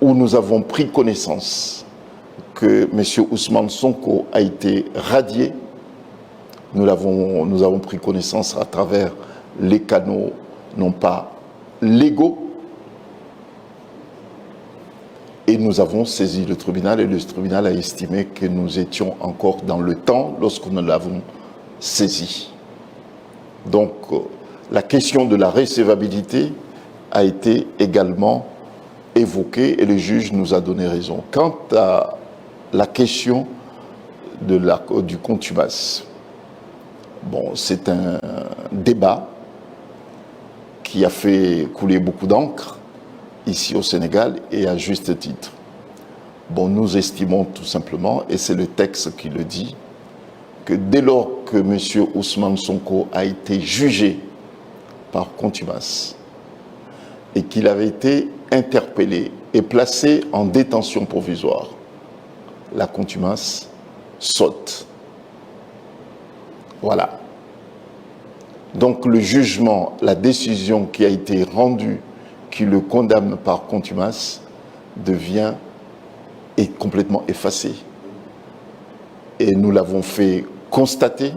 où nous avons pris connaissance que M. Ousmane Sonko a été radié. Nous avons pris connaissance à travers les canaux, non pas légaux, et nous avons saisi le tribunal, et le tribunal a estimé que nous étions encore dans le temps lorsque nous l'avons saisi. Donc, la question de la recevabilité a été également évoquée et le juge nous a donné raison. Quant à la question du contumace, bon, c'est un débat qui a fait couler beaucoup d'encre ici au Sénégal et à juste titre. Bon, nous estimons tout simplement, et c'est le texte qui le dit, que dès lors que M. Ousmane Sonko a été jugé par contumace et qu'il avait été interpellé et placé en détention provisoire, la contumace saute. Voilà. Donc le jugement, la décision qui a été rendue, qui le condamne par contumace, est complètement effacée. Et nous l'avons fait constater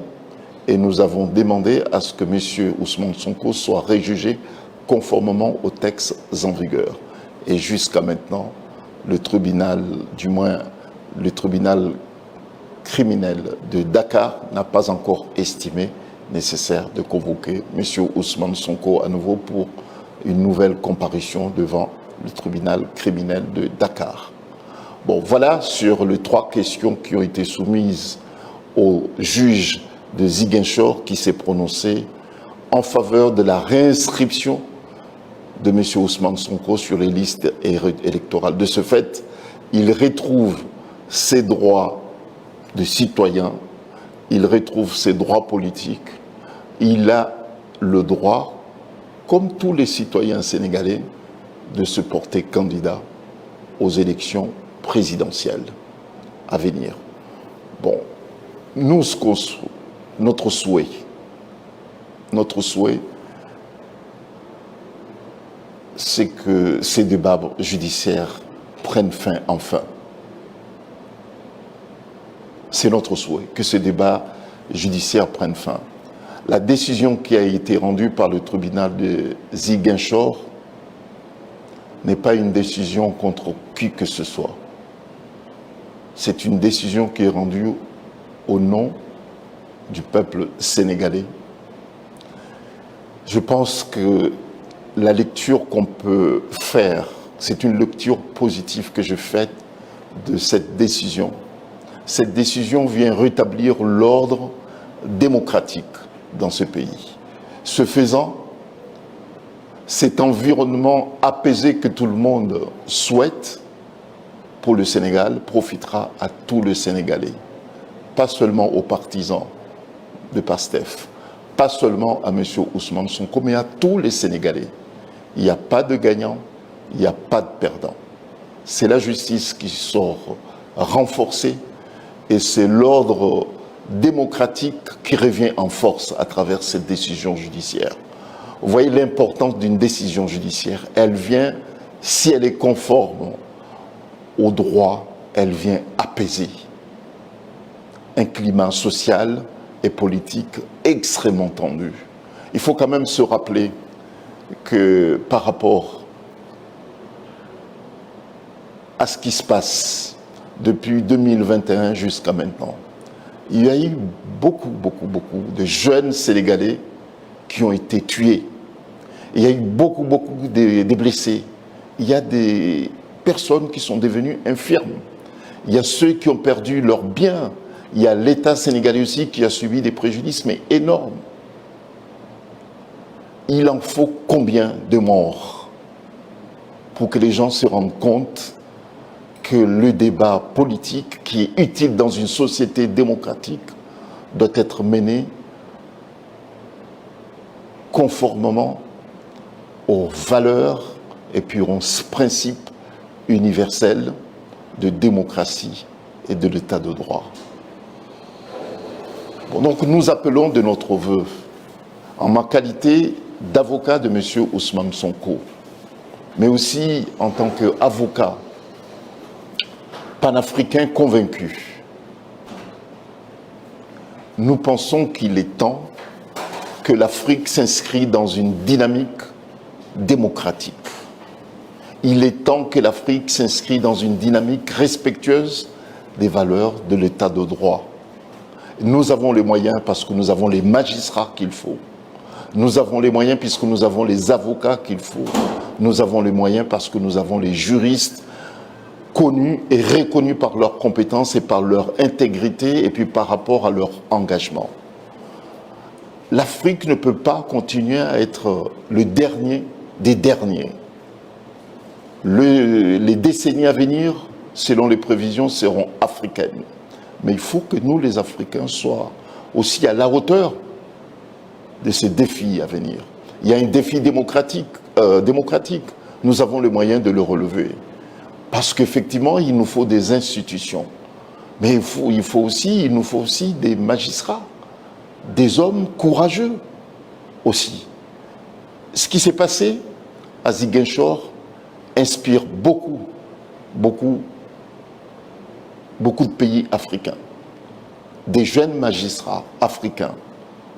et nous avons demandé à ce que M. Ousmane Sonko soit réjugé conformément aux textes en vigueur. Et jusqu'à maintenant, le tribunal, du moins le tribunal criminel de Dakar, n'a pas encore estimé nécessaire de convoquer M. Ousmane Sonko à nouveau pour une nouvelle comparution devant le tribunal criminel de Dakar. Bon, voilà sur les 3 questions qui ont été soumises au juge de Ziguinchor qui s'est prononcé en faveur de la réinscription de M. Ousmane Sonko sur les listes électorales. De ce fait, il retrouve ses droits de citoyen, il retrouve ses droits politiques, il a le droit, comme tous les citoyens sénégalais, de se porter candidat aux élections présidentielles à venir. Bon, nous, notre souhait, c'est que ces débats judiciaires prennent fin enfin. C'est notre souhait, que ces débats judiciaires prennent fin. La décision qui a été rendue par le tribunal de Ziguinchor n'est pas une décision contre qui que ce soit. C'est une décision qui est rendue au nom du peuple sénégalais. Je pense que la lecture qu'on peut faire, c'est une lecture positive que je fais de cette décision. Cette décision vient rétablir l'ordre démocratique dans ce pays. Ce faisant, cet environnement apaisé que tout le monde souhaite pour le Sénégal profitera à tous les Sénégalais, pas seulement aux partisans de PASTEF, pas seulement à M. Ousmane Sonko, mais à tous les Sénégalais. Il n'y a pas de gagnant, il n'y a pas de perdant. C'est la justice qui sort renforcée et c'est l'ordre démocratique qui revient en force à travers cette décision judiciaire. Vous voyez l'importance d'une décision judiciaire. Elle vient, si elle est conforme au droit, elle vient apaiser un climat social et politique extrêmement tendu. Il faut quand même se rappeler que par rapport à ce qui se passe depuis 2021 jusqu'à maintenant, il y a eu beaucoup de jeunes Sénégalais qui ont été tués. Il y a eu beaucoup de blessés. Il y a des personnes qui sont devenues infirmes. Il y a ceux qui ont perdu leurs biens. Il y a l'État sénégalais aussi qui a subi des préjudices, mais énormes. Il en faut combien de morts pour que les gens se rendent compte que le débat politique qui est utile dans une société démocratique doit être mené conformément aux valeurs et puis aux principes universels de démocratie et de l'état de droit. Bon, donc nous appelons de notre vœu, en ma qualité d'avocat de M. Ousmane Sonko, mais aussi en tant qu'avocat panafricains convaincus. Nous pensons qu'il est temps que l'Afrique s'inscrit dans une dynamique démocratique. Il est temps que l'Afrique s'inscrit dans une dynamique respectueuse des valeurs de l'état de droit. Nous avons les moyens parce que nous avons les magistrats qu'il faut. Nous avons les moyens puisque nous avons les avocats qu'il faut. Nous avons les moyens parce que nous avons les juristes connus et reconnus par leurs compétences et par leur intégrité et puis par rapport à leur engagement. L'Afrique ne peut pas continuer à être le dernier des derniers. Les décennies à venir, selon les prévisions, seront africaines. Mais il faut que nous, les Africains, soient aussi à la hauteur de ces défis à venir. Il y a un défi démocratique. Nous avons les moyens de le relever. Parce qu'effectivement, il nous faut des institutions. Mais il nous faut aussi des magistrats, des hommes courageux aussi. Ce qui s'est passé à Ziguinchor inspire beaucoup de pays africains. Des jeunes magistrats africains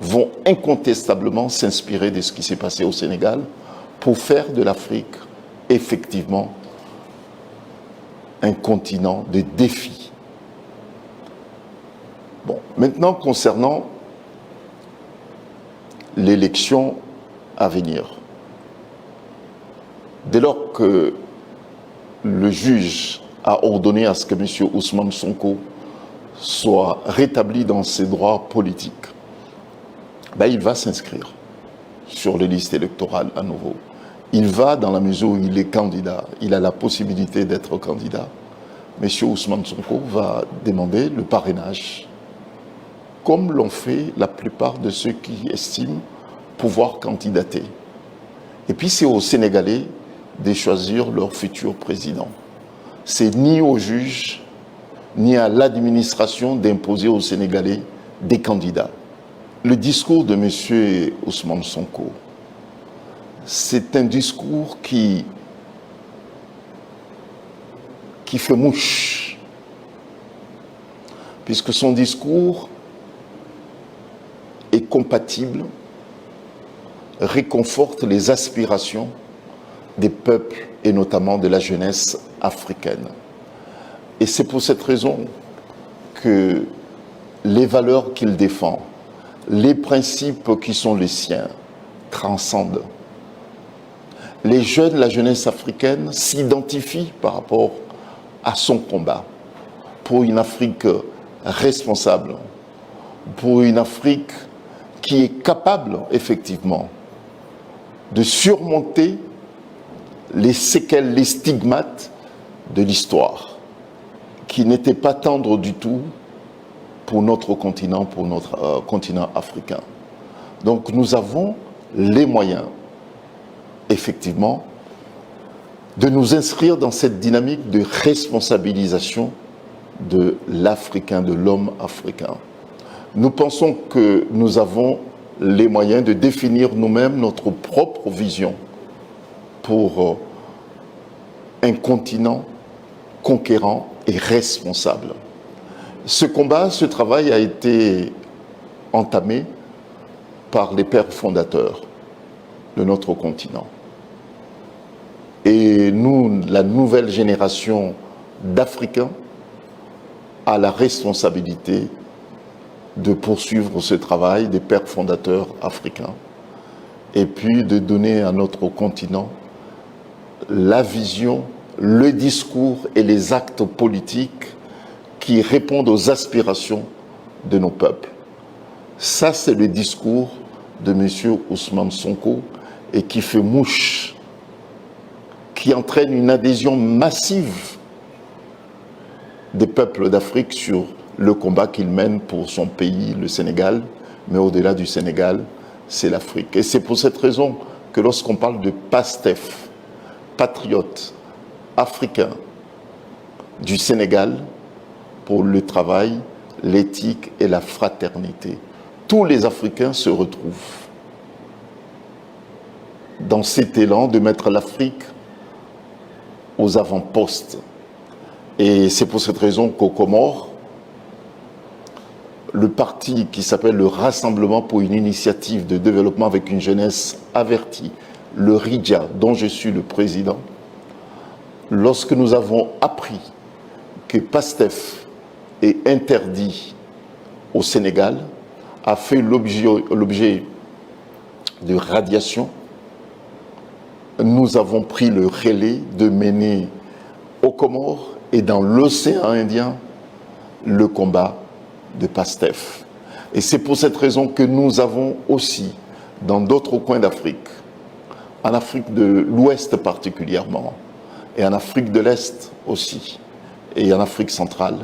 vont incontestablement s'inspirer de ce qui s'est passé au Sénégal pour faire de l'Afrique effectivement un continent de défis. Bon, maintenant concernant l'élection à venir. Dès lors que le juge a ordonné à ce que M. Ousmane Sonko soit rétabli dans ses droits politiques, il va s'inscrire sur les listes électorales à nouveau. Il va dans la mesure où il est candidat, il a la possibilité d'être candidat. M. Ousmane Sonko va demander le parrainage, comme l'ont fait la plupart de ceux qui estiment pouvoir candidater. Et puis c'est aux Sénégalais de choisir leur futur président. C'est ni aux juges, ni à l'administration d'imposer aux Sénégalais des candidats. Le discours de M. Ousmane Sonko, c'est un discours qui fait mouche, puisque son discours est compatible, réconforte les aspirations des peuples et notamment de la jeunesse africaine. Et c'est pour cette raison que les valeurs qu'il défend, les principes qui sont les siens, transcendent. Les jeunes, la jeunesse africaine s'identifient par rapport à son combat pour une Afrique responsable, pour une Afrique qui est capable effectivement de surmonter les séquelles, les stigmates de l'histoire, qui n'étaient pas tendres du tout pour notre continent continent africain. Donc nous avons les moyens, effectivement, de nous inscrire dans cette dynamique de responsabilisation de l'Africain, de l'homme africain. Nous pensons que nous avons les moyens de définir nous-mêmes notre propre vision pour un continent conquérant et responsable. Ce combat, ce travail a été entamé par les pères fondateurs de notre continent. Et nous, la nouvelle génération d'Africains, a la responsabilité de poursuivre ce travail des pères fondateurs africains et puis de donner à notre continent la vision, le discours et les actes politiques qui répondent aux aspirations de nos peuples. Ça, c'est le discours de M. Ousmane Sonko et qui fait mouche, qui entraîne une adhésion massive des peuples d'Afrique sur le combat qu'il mène pour son pays, le Sénégal, mais au-delà du Sénégal, c'est l'Afrique. Et c'est pour cette raison que lorsqu'on parle de PASTEF, patriotes africains du Sénégal, pour le travail, l'éthique et la fraternité, tous les Africains se retrouvent dans cet élan de mettre l'Afrique aux avant-postes. Et c'est pour cette raison qu'aux Comores, le parti qui s'appelle le Rassemblement pour une initiative de développement avec une jeunesse avertie, le RIDJA, dont je suis le président, lorsque nous avons appris que PASTEF est interdit au Sénégal, a fait l'objet de radiation, nous avons pris le relais de mener aux Comores et dans l'océan Indien le combat de PASTEF. Et c'est pour cette raison que nous avons aussi, dans d'autres coins d'Afrique, en Afrique de l'Ouest particulièrement, et en Afrique de l'Est aussi, et en Afrique centrale,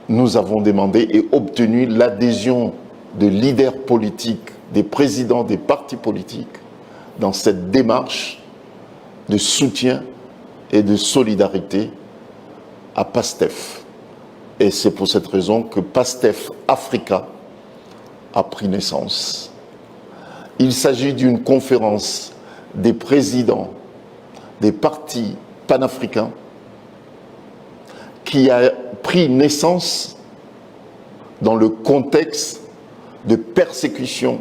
nous avons demandé et obtenu l'adhésion de leaders politiques, des présidents des partis politiques, dans cette démarche de soutien et de solidarité à PASTEF. Et c'est pour cette raison que PASTEF Africa a pris naissance. Il s'agit d'une conférence des présidents des partis panafricains qui a pris naissance dans le contexte de persécution